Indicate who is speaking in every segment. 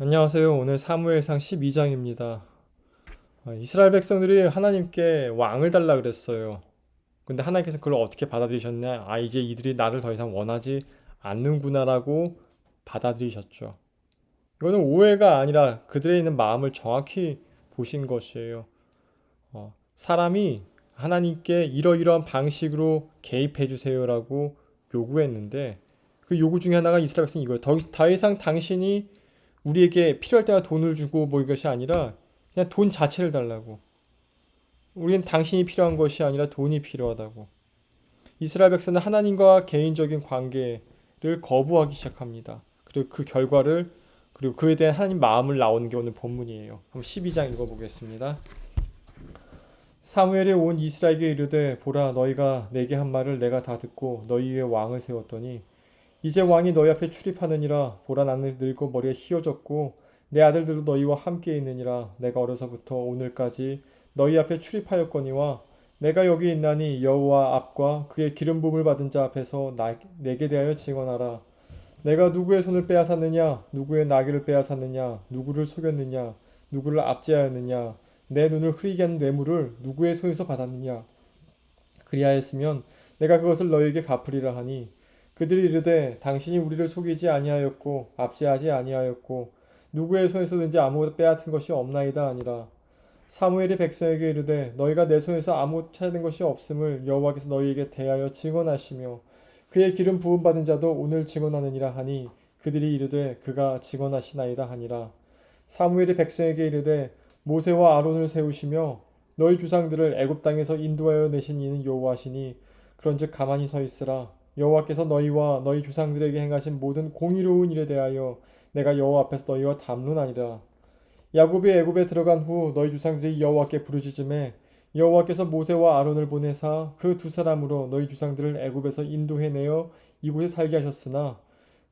Speaker 1: 안녕하세요. 오늘 사무엘상 12장입니다. 이스라엘 백성들이 하나님께 왕을 달라 그랬어요. 근데 하나님께서 그걸 어떻게 받아들이셨냐? 이제 이들이 나를 더 이상 원하지 않는구나라고 받아들이셨죠. 이거는 오해가 아니라 그들의 있는 마음을 정확히 보신 것이에요. 사람이 하나님께 이러이러한 방식으로 개입해 주세요라고 요구했는데 그 요구 중에 하나가 이스라엘 백성이 이거예요. 더 이상 당신이 우리에게 필요할 때마다 돈을 주고 뭐 이것이 아니라 그냥 돈 자체를 달라고. 우리는 당신이 필요한 것이 아니라 돈이 필요하다고. 이스라엘 백성은 하나님과 개인적인 관계를 거부하기 시작합니다. 그리고 그 결과를 그리고 그에 대한 하나님 마음을 나오는 게 오늘 본문이에요. 그럼 12장 읽어보겠습니다. 사무엘이 온 이스라엘에게 이르되 보라 너희가 내게 한 말을 내가 다 듣고 너희 위에 왕을 세웠더니 이제 왕이 너희 앞에 출입하느니라. 보라 나는 늙고 머리가 희어졌고 내 아들들도 너희와 함께 있느니라. 내가 어려서부터 오늘까지 너희 앞에 출입하였거니와 내가 여기 있나니 여호와 앞과 그의 기름 부음을 받은 자 앞에서 내게 대하여 증언하라. 내가 누구의 손을 빼앗았느냐? 누구의 나귀를 빼앗았느냐? 누구를 속였느냐? 누구를 압제하였느냐? 내 눈을 흐리게 한 뇌물을 누구의 손에서 받았느냐? 그리하였으면 내가 그것을 너희에게 갚으리라 하니 그들이 이르되 당신이 우리를 속이지 아니하였고 압제하지 아니하였고 누구의 손에서든지 아무것도 빼앗은 것이 없나이다 아니라. 사무엘이 백성에게 이르되 너희가 내 손에서 아무 찾은 것이 없음을 여호와께서 너희에게 대하여 증언하시며 그의 기름 부음 받은 자도 오늘 증언하느니라 하니 그들이 이르되 그가 증언하시나이다 하니라. 사무엘이 백성에게 이르되 모세와 아론을 세우시며 너희 조상들을 애굽 땅에서 인도하여 내신 이는 여호와시니 그런즉 가만히 서 있으라. 여호와께서 너희와 너희 조상들에게 행하신 모든 공의로운 일에 대하여 내가 여호와 앞에서 너희와 담론하니라. 야곱이 애굽에 들어간 후 너희 조상들이 여호와께 부르짖음에 여호와께서 모세와 아론을 보내사 그 두 사람으로 너희 조상들을 애굽에서 인도해내어 이곳에 살게 하셨으나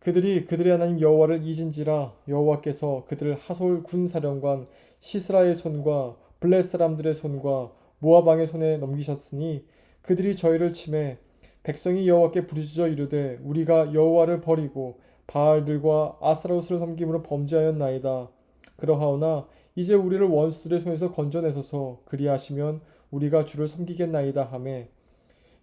Speaker 1: 그들이 그들의 하나님 여호와를 잊은지라. 여호와께서 그들을 하솔 군사령관 시스라의 손과 블렛 사람들의 손과 모압 왕의 손에 넘기셨으니 그들이 저희를 치매 백성이 여호와께 부르짖어 이르되 우리가 여호와를 버리고 바알들과 아스라롯을 섬김으로 범죄하였나이다. 그러하오나 이제 우리를 원수들의 손에서 건져내소서. 그리하시면 우리가 주를 섬기겠나이다 하매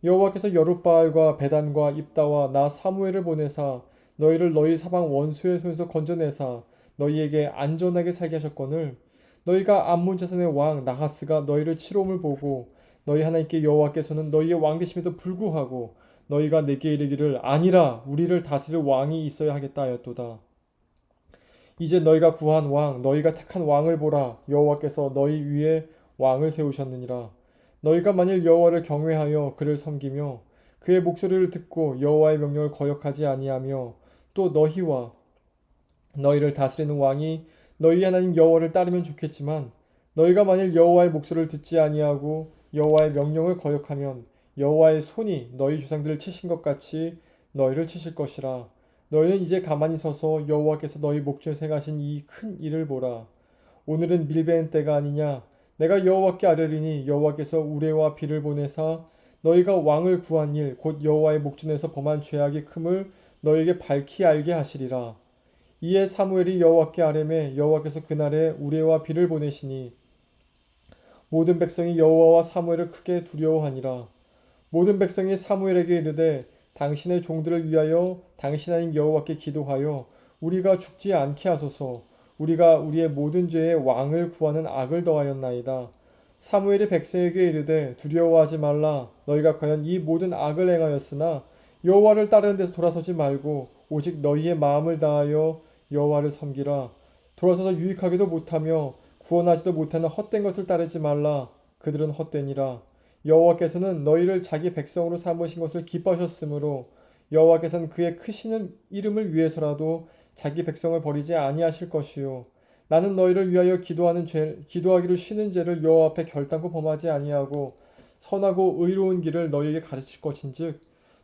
Speaker 1: 여호와께서 여룻바알과 베단과 입다와 나 사무엘을 보내사 너희를 너희 사방 원수의 손에서 건져내사 너희에게 안전하게 살게 하셨거늘 너희가 암몬 자손의 왕 나하스가 너희를 치러옴을 보고 너희 하나님께 여호와께서는 너희의 왕 되심에도 불구하고 너희가 내게 이르기를 아니라 우리를 다스릴 왕이 있어야 하겠다 하였도다. 이제 너희가 구한 왕 너희가 택한 왕을 보라. 여호와께서 너희 위에 왕을 세우셨느니라. 너희가 만일 여호와를 경외하여 그를 섬기며 그의 목소리를 듣고 여호와의 명령을 거역하지 아니하며 또 너희와 너희를 다스리는 왕이 너희 하나님 여호와를 따르면 좋겠지만 너희가 만일 여호와의 목소리를 듣지 아니하고 여호와의 명령을 거역하면 여호와의 손이 너희 조상들을 치신 것 같이 너희를 치실 것이라. 너희는 이제 가만히 서서 여호와께서 너희 목전에 행하신 이 큰 일을 보라. 오늘은 밀베는 때가 아니냐. 내가 여호와께 아뢰리니 여호와께서 우레와 비를 보내사 너희가 왕을 구한 일 곧 여호와의 목전에서 범한 죄악의 큼을 너희에게 밝히 알게 하시리라. 이에 사무엘이 여호와께 아뢰매 여호와께서 그날에 우레와 비를 보내시니 모든 백성이 여호와와 사무엘을 크게 두려워하니라. 모든 백성이 사무엘에게 이르되 당신의 종들을 위하여 당신 하나님 여호와께 기도하여 우리가 죽지 않게 하소서. 우리가 우리의 모든 죄에 왕을 구하는 악을 더하였나이다. 사무엘이 백성에게 이르되 두려워하지 말라. 너희가 과연 이 모든 악을 행하였으나 여호와를 따르는 데서 돌아서지 말고 오직 너희의 마음을 다하여 여호와를 섬기라. 돌아서서 유익하기도 못하며 구원하지도 못하는 헛된 것을 따르지 말라. 그들은 헛되니라. 여호와께서는 너희를 자기 백성으로 삼으신 것을 기뻐하셨으므로 여호와께서는 그의 크신 이름을 위해서라도 자기 백성을 버리지 아니하실 것이요 나는 너희를 위하여 기도하기로 쉬는 죄를 여호와 앞에 결단코 범하지 아니하고 선하고 의로운 길을 너희에게 가르칠 것인즉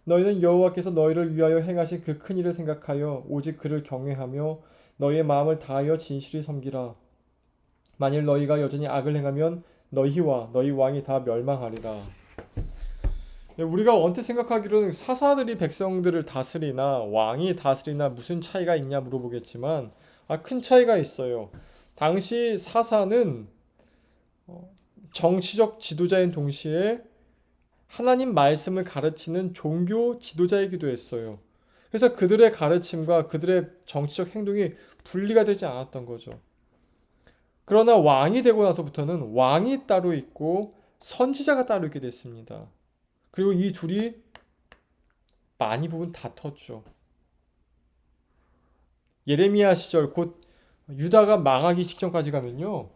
Speaker 1: 너희는 여호와께서 너희를 위하여 행하신 그 큰 일을 생각하여 오직 그를 경외하며 너희의 마음을 다하여 진실히 섬기라. 만일 너희가 여전히 악을 행하면 너희와 너희 왕이 다 멸망하리라. 우리가 언뜻 생각하기로는 사사들이 백성들을 다스리나 왕이 다스리나 무슨 차이가 있냐 물어보겠지만 큰 차이가 있어요. 당시 사사는 정치적 지도자인 동시에 하나님 말씀을 가르치는 종교 지도자이기도 했어요. 그래서 그들의 가르침과 그들의 정치적 행동이 분리가 되지 않았던 거죠. 그러나 왕이 되고 나서부터는 왕이 따로 있고 선지자가 따로 있게 됐습니다. 그리고 이 둘이 많이 부분 다퉜죠. 예레미야 시절 곧 유다가 망하기 직전까지 가면요.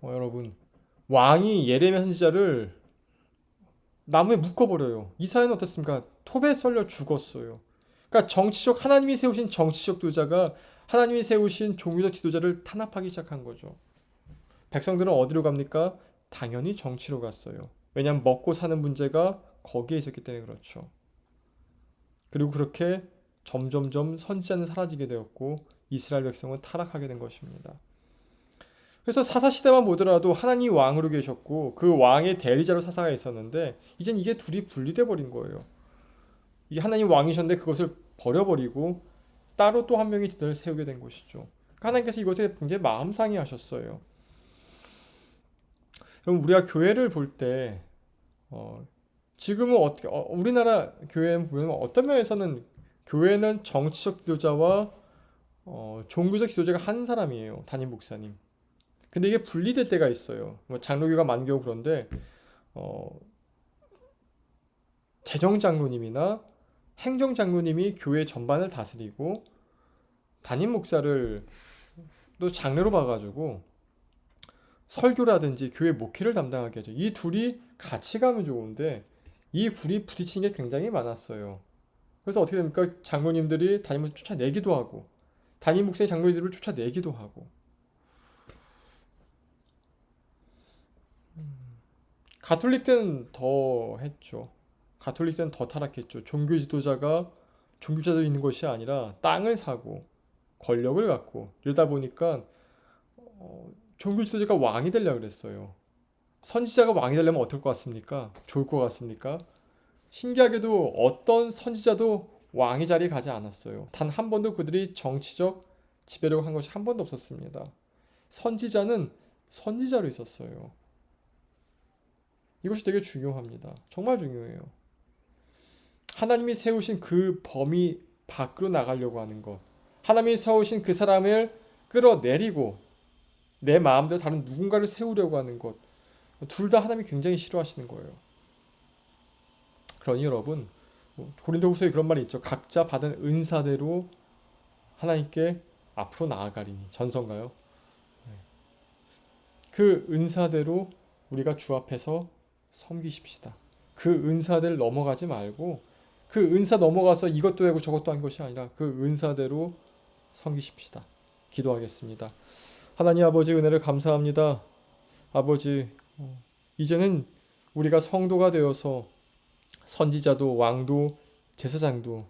Speaker 1: 여러분 왕이 예레미야 선지자를 나무에 묶어버려요. 이사야는 어떻습니까? 톱에 썰려 죽었어요. 그러니까 정치적 하나님이 세우신 정치적 지도자가 하나님이 세우신 종교적 지도자를 탄압하기 시작한 거죠. 백성들은 어디로 갑니까? 당연히 정치로 갔어요. 왜냐하면 먹고 사는 문제가 거기에 있었기 때문에 그렇죠. 그리고 그렇게 점점점 선지자는 사라지게 되었고 이스라엘 백성은 타락하게 된 것입니다. 그래서 사사 시대만 보더라도 하나님이 왕으로 계셨고 그 왕의 대리자로 사사가 있었는데 이젠 이게 둘이 분리돼 버린 거예요. 이게 하나님 왕이셨는데 그것을 버려버리고 따로 또 한 명이 지도를 세우게 된 것이죠. 하나님께서 이것에 굉장히 마음 상해하셨어요. 그럼 우리가 교회를 볼 때 지금은 어떻게 우리나라 교회 보면 어떤 면에서는 교회는 정치적 지도자와 종교적 지도자가 한 사람이에요. 담임 목사님. 근데 이게 분리될 때가 있어요. 뭐 장로교가 많은 경우 그런데 어, 재정 장로님이나 행정 장로님이 교회 전반을 다스리고 담임 목사를 또 장로로 봐가지고 설교라든지 교회 목회를 담당하게 하죠. 이 둘이 같이 가면 좋은데 이 둘이 부딪히는 게 굉장히 많았어요. 그래서 어떻게 됩니까? 장로님들이 담임 목사 쫓아내기도 하고 담임 목사의 장로님들을 쫓아내기도 하고 가톨릭 때는 더 했죠. 가톨릭 때는 더 타락했죠. 종교 지도자가 종교자도 있는 것이 아니라 땅을 사고 권력을 갖고 이러다 보니까 종교 지도자가 왕이 되려고 그랬어요. 선지자가 왕이 되려면 어떨 것 같습니까? 좋을 것 같습니까? 신기하게도 어떤 선지자도 왕의 자리에 가지 않았어요. 단 한 번도 그들이 정치적 지배력을 한 것이 한 번도 없었습니다. 선지자는 선지자로 있었어요. 이것이 되게 중요합니다. 정말 중요해요. 하나님이 세우신 그 범위 밖으로 나가려고 하는 것. 하나님이 세우신 그 사람을 끌어내리고 내 마음대로 다른 누군가를 세우려고 하는 것. 둘 다 하나님이 굉장히 싫어하시는 거예요. 그러니 여러분, 고린도후서에 그런 말이 있죠. 각자 받은 은사대로 하나님께 앞으로 나아가리니. 전서인가요? 그 은사대로 우리가 주 앞에서 섬기십시다. 그 은사대를 넘어가지 말고 그 은사 넘어가서 이것도 하고 저것도 한 것이 아니라 그 은사대로 섬기십시다. 기도하겠습니다. 하나님 아버지 은혜를 감사합니다. 아버지, 이제는 우리가 성도가 되어서 선지자도 왕도 제사장도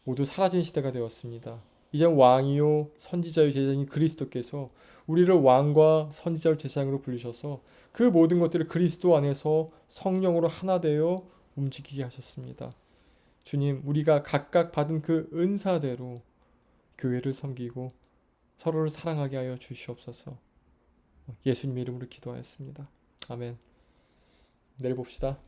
Speaker 1: 모두 사라진 시대가 되었습니다. 이젠 왕이요 선지자요 제사장인 그리스도께서 우리를 왕과 선지자로 제사장으로 부르셔서 그 모든 것들을 그리스도 안에서 성령으로 하나 되어 움직이게 하셨습니다. 주님, 우리가 각각 받은 그 은사대로 교회를 섬기고 서로를 사랑하게 하여 주시옵소서. 예수님 이름으로 기도하였습니다. 아멘. 내일 봅시다.